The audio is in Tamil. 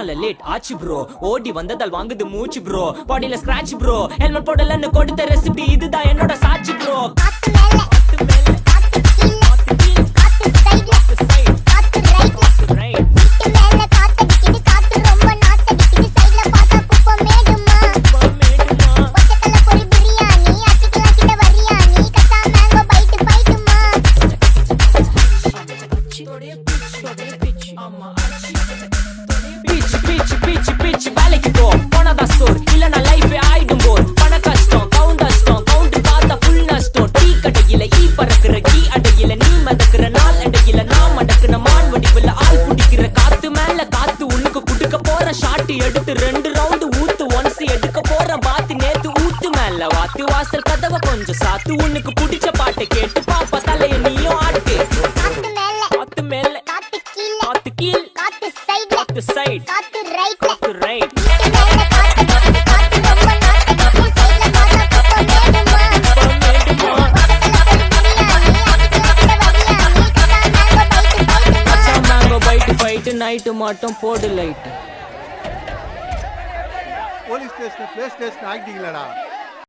எதனால லேட் ஆச்சு ப்ரோ ஓடி வந்ததால் வாங்குது மூச்சு ப்ரோ பாடியில ஸ்கிராட்ச் ப்ரோ ஹெல்மெட் போடலன்னு கொடுத்த ரெசிபி இதுதான் என்னோட சாட்சி ப்ரோ வேலைக்கு போ போனதா சோர் இல்லனா லைஃப் ஆயிடும் போர் பண கஷ்டம் கவுண்ட் பார்த்தா ஃபுல் நஷ்டம் டீ கடையில ஈ பறக்குற கீ அடையில நீ மதக்குற நாள் அடையில நான் மடக்குற மான் வடிவுல ஆள் பிடிக்கிற காத்து மேல காத்து உனக்கு குடுக்க போற ஷாட் எடுத்து 2 ரவுண்டு ஊத்து ஒன்ஸ் எடுக்க போற பாத்து நேத்து ஊத்து மேல வாத்து வாசல் கதவை கொஞ்சம் சாத்து உனக்கு பிடிச்ச பாட்டை கேட்டு பாப்பா தலைய நீயும் ஆட்டு காத்து மேல காத்து கீழ் காத்து சைடு காத்து ரைட் நைட்டு மட்டும் போடு light police station play station ஆகிட்டீங்களா